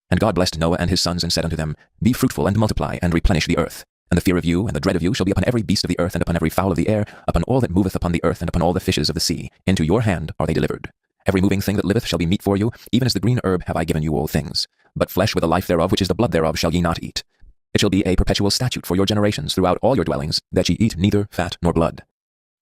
And God blessed Noah and his sons, and said unto them, Be fruitful, and multiply, and replenish the earth. And the fear of you and the dread of you shall be upon every beast of the earth, and upon every fowl of the air, upon all that moveth upon the earth, and upon all the fishes of the sea. Into your hand are they delivered. Every moving thing that liveth shall be meat for you, even as the green herb have I given you all things. But flesh with the life thereof, which is the blood thereof, shall ye not eat. It shall be a perpetual statute for your generations throughout all your dwellings, that ye eat neither fat nor blood.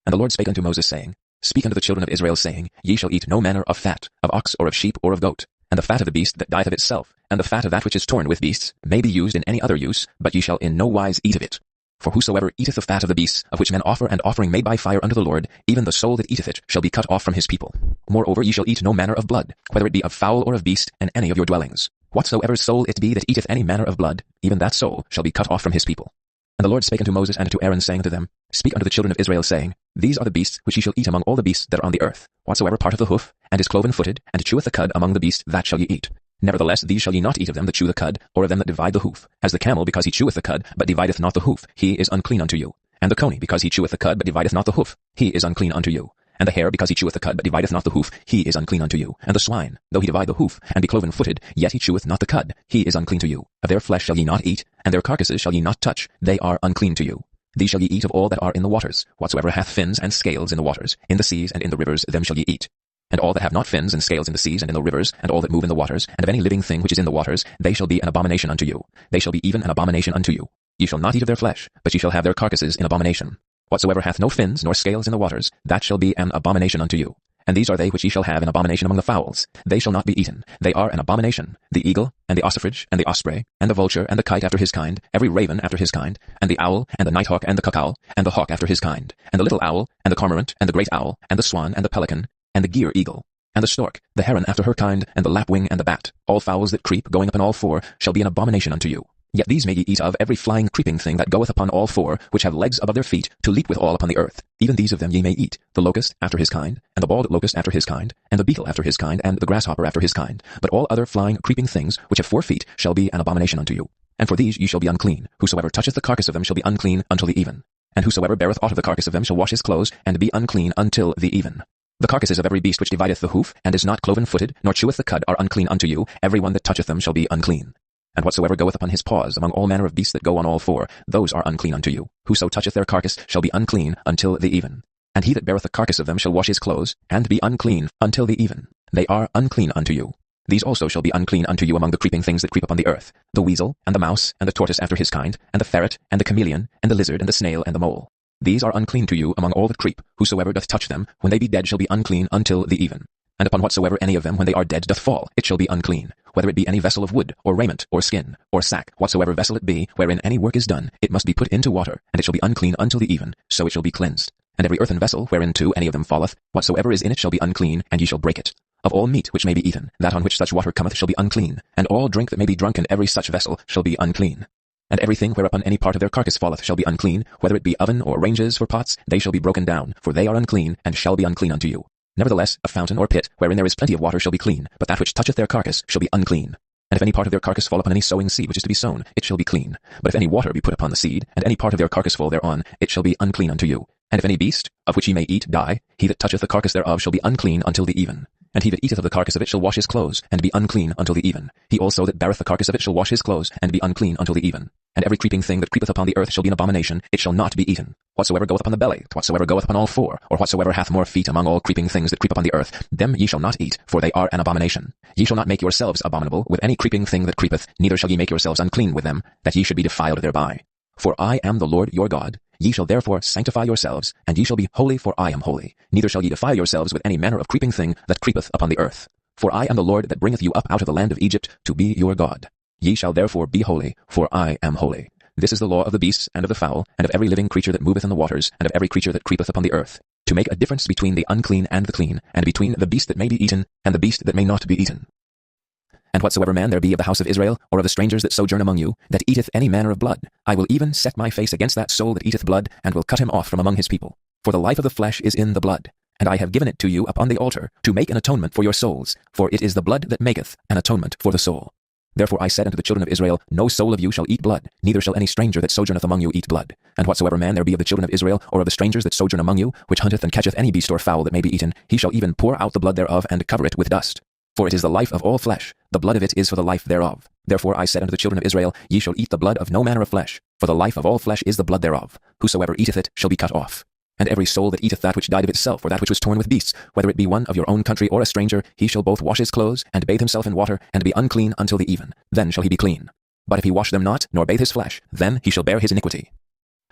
And the Lord spake unto Moses, saying, Speak unto the children of Israel, saying, Ye shall eat no manner of fat, of ox, or of sheep, or of goat. And the fat of the beast that dieth of itself, and the fat of that which is torn with beasts, may be used in any other use, but ye shall in no wise eat of it. For whosoever eateth the fat of the beasts, of which men offer an offering made by fire unto the Lord, even the soul that eateth it shall be cut off from his people. Moreover, ye shall eat no manner of blood, whether it be of fowl or of beast, in any of your dwellings. Whatsoever soul it be that eateth any manner of blood, even that soul shall be cut off from his people. And the Lord spake unto Moses and to Aaron, saying unto them, Speak unto the children of Israel, saying, These are the beasts which ye shall eat among all the beasts that are on the earth. Whatsoever part of the hoof, and is cloven-footed, and cheweth the cud among the beasts, that shall ye eat. Nevertheless, these shall ye not eat of them that chew the cud, or of them that divide the hoof. As the camel, because he cheweth the cud, but divideth not the hoof, he is unclean unto you. And the coney, because he cheweth the cud, but divideth not the hoof, he is unclean unto you. And the hare, because he cheweth the cud, but divideth not the hoof, he is unclean unto you. And the swine, though he divide the hoof, and be cloven-footed, yet he cheweth not the cud, he is unclean to you. Of their flesh shall ye not eat, and their carcasses shall ye not touch, they are unclean to you. These shall ye eat of all that are in the waters. Whatsoever hath fins and scales in the waters, in the seas and in the rivers, them shall ye eat. And all that have not fins and scales in the seas and in the rivers, and all that move in the waters, and of any living thing which is in the waters, they shall be an abomination unto you. They shall be even an abomination unto you. Ye shall not eat of their flesh, but ye shall have their carcasses in abomination. Whatsoever hath no fins nor scales in the waters, that shall be an abomination unto you. And these are they which ye shall have in abomination among the fowls. They shall not be eaten. They are an abomination: the eagle, and the ossifrage, and the osprey, and the vulture, and the kite after his kind, every raven after his kind, and the owl, and the nighthawk, and the cuckowl, and the hawk after his kind, and the little owl, and the cormorant, and the great owl, and the swan, and the pelican, and the gier eagle, and the stork, the heron after her kind, and the lapwing, and the bat. All fowls that creep, going upon all four, shall be an abomination unto you. Yet these may ye eat of every flying creeping thing that goeth upon all four, which have legs above their feet, to leap withal upon the earth. Even these of them ye may eat, the locust after his kind, and the bald locust after his kind, and the beetle after his kind, and the grasshopper after his kind. But all other flying creeping things, which have 4 feet, shall be an abomination unto you. And for these ye shall be unclean. Whosoever toucheth the carcass of them shall be unclean until the even. And whosoever beareth aught of the carcass of them shall wash his clothes, and be unclean until the even. The carcasses of every beast which divideth the hoof, and is not cloven-footed, nor cheweth the cud, are unclean unto you. Every one that toucheth them shall be unclean. And whatsoever goeth upon his paws among all manner of beasts that go on all four, those are unclean unto you. Whoso toucheth their carcass shall be unclean until the even. And he that beareth the carcass of them shall wash his clothes, and be unclean until the even. They are unclean unto you. These also shall be unclean unto you among the creeping things that creep upon the earth: the weasel, and the mouse, and the tortoise after his kind, and the ferret, and the chameleon, and the lizard, and the snail, and the mole. These are unclean to you among all that creep. Whosoever doth touch them, when they be dead, shall be unclean until the even. And upon whatsoever any of them, when they are dead, doth fall, it shall be unclean. Whether it be any vessel of wood, or raiment, or skin, or sack, whatsoever vessel it be, wherein any work is done, it must be put into water, and it shall be unclean until the even, so it shall be cleansed. And every earthen vessel, whereinto any of them falleth, whatsoever is in it shall be unclean, and ye shall break it. Of all meat which may be eaten, that on which such water cometh shall be unclean, and all drink that may be drunk in every such vessel shall be unclean. And everything whereupon any part of their carcass falleth shall be unclean, whether it be oven or ranges for pots, they shall be broken down, for they are unclean, and shall be unclean unto you. Nevertheless, a fountain or pit, wherein there is plenty of water, shall be clean, but that which toucheth their carcass shall be unclean. And if any part of their carcass fall upon any sowing seed which is to be sown, it shall be clean. But if any water be put upon the seed, and any part of their carcass fall thereon, it shall be unclean unto you. And if any beast, of which ye may eat, die, he that toucheth the carcass thereof shall be unclean until the even. And he that eateth of the carcass of it shall wash his clothes, and be unclean until the even. He also that beareth the carcass of it shall wash his clothes, and be unclean until the even. And every creeping thing that creepeth upon the earth shall be an abomination, it shall not be eaten. Whatsoever goeth upon the belly, whatsoever goeth upon all four, or whatsoever hath more feet among all creeping things that creep upon the earth, them ye shall not eat, for they are an abomination. Ye shall not make yourselves abominable with any creeping thing that creepeth, neither shall ye make yourselves unclean with them, that ye should be defiled thereby. For I am the Lord your God. Ye shall therefore sanctify yourselves, and ye shall be holy, for I am holy. Neither shall ye defile yourselves with any manner of creeping thing that creepeth upon the earth. For I am the Lord that bringeth you up out of the land of Egypt, to be your God. Ye shall therefore be holy, for I am holy. This is the law of the beasts, and of the fowl, and of every living creature that moveth in the waters, and of every creature that creepeth upon the earth, to make a difference between the unclean and the clean, and between the beast that may be eaten, and the beast that may not be eaten. And whatsoever man there be of the house of Israel, or of the strangers that sojourn among you, that eateth any manner of blood, I will even set my face against that soul that eateth blood, and will cut him off from among his people. For the life of the flesh is in the blood, and I have given it to you upon the altar, to make an atonement for your souls, for it is the blood that maketh an atonement for the soul. Therefore I said unto the children of Israel, No soul of you shall eat blood, neither shall any stranger that sojourneth among you eat blood. And whatsoever man there be of the children of Israel, or of the strangers that sojourn among you, which hunteth and catcheth any beast or fowl that may be eaten, he shall even pour out the blood thereof, and cover it with dust. For it is the life of all flesh. The blood of it is for the life thereof. Therefore I said unto the children of Israel, Ye shall eat the blood of no manner of flesh, for the life of all flesh is the blood thereof. Whosoever eateth it shall be cut off. And every soul that eateth that which died of itself, or that which was torn with beasts, whether it be one of your own country or a stranger, he shall both wash his clothes, and bathe himself in water, and be unclean until the even. Then shall he be clean. But if he wash them not, nor bathe his flesh, then he shall bear his iniquity.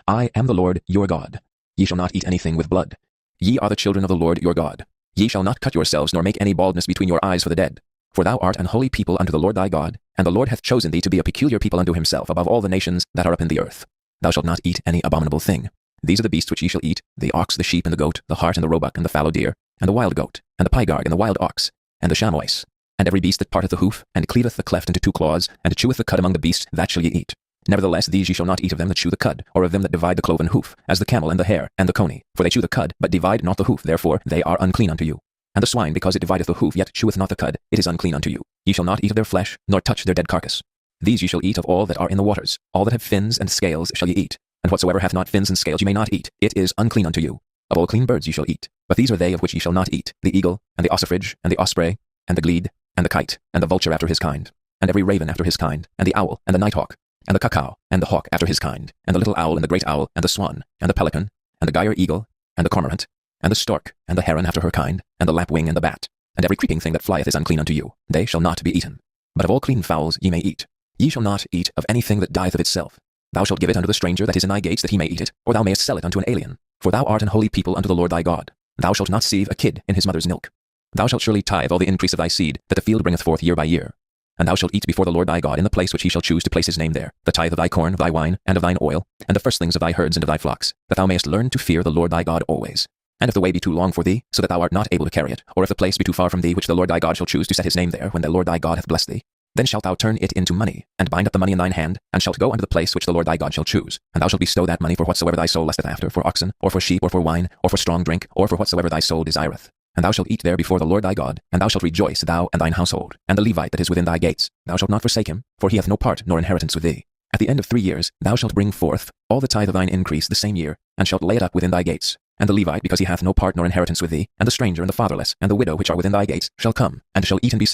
I am the Lord your God. Ye shall not eat anything with blood. Ye are the children of the Lord your God. Ye shall not cut yourselves, nor make any baldness between your eyes for the dead. For thou art an holy people unto the Lord thy God, and the Lord hath chosen thee to be a peculiar people unto himself above all the nations that are up in the earth. Thou shalt not eat any abominable thing. These are the beasts which ye shall eat, the ox, the sheep, and the goat, the hart, and the roebuck, and the fallow deer, and the wild goat, and the pygarg, and the wild ox, and the chamois, and every beast that parteth the hoof, and cleaveth the cleft into two claws, and cheweth the cud among the beasts, that shall ye eat. Nevertheless these ye shall not eat of them that chew the cud, or of them that divide the cloven hoof, as the camel and the hare, and the coney, for they chew the cud, but divide not the hoof, therefore they are unclean unto you. And the swine, because it divideth the hoof, yet cheweth not the cud, it is unclean unto you. Ye shall not eat of their flesh, nor touch their dead carcass. These ye shall eat of all that are in the waters. All that have fins and scales shall ye eat. And whatsoever hath not fins and scales ye may not eat. It is unclean unto you. Of all clean birds ye shall eat. But these are they of which ye shall not eat: the eagle, and the ossifrage, and the osprey, and the glede, and the kite, and the vulture after his kind, and every raven after his kind, and the owl, and the nighthawk, and the cuckoo, and the hawk after his kind, and the little owl, and the great owl, and the swan, and the pelican, and the gyre eagle, and the cormorant, and the stork, and the heron after her kind, and the lapwing, and the bat. And every creeping thing that flieth is unclean unto you. They shall not be eaten. But of all clean fowls ye may eat. Ye shall not eat of anything that dieth of itself. Thou shalt give it unto the stranger that is in thy gates, that he may eat it, or thou mayest sell it unto an alien. For thou art an holy people unto the Lord thy God. Thou shalt not sieve a kid in his mother's milk. Thou shalt surely tithe all the increase of thy seed, that the field bringeth forth year by year. And thou shalt eat before the Lord thy God in the place which he shall choose to place his name there, the tithe of thy corn, of thy wine, and of thine oil, and the firstlings of thy herds and of thy flocks, that thou mayest learn to fear the Lord thy God always. And if the way be too long for thee, so that thou art not able to carry it, or if the place be too far from thee which the Lord thy God shall choose to set his name there, when the Lord thy God hath blessed thee, then shalt thou turn it into money, and bind up the money in thine hand, and shalt go unto the place which the Lord thy God shall choose. And thou shalt bestow that money for whatsoever thy soul lusteth after, for oxen, or for sheep, or for wine, or for strong drink, or for whatsoever thy soul desireth. And thou shalt eat there before the Lord thy God, and thou shalt rejoice, thou and thine household, and the Levite that is within thy gates. Thou shalt not forsake him, for he hath no part nor inheritance with thee. At the end of 3 years thou shalt bring forth all the tithe of thine increase the same year, and shalt lay it up within thy gates. And the Levite, because he hath no part nor inheritance with thee, and the stranger, and the fatherless, and the widow which are within thy gates, shall come, and shall eat and be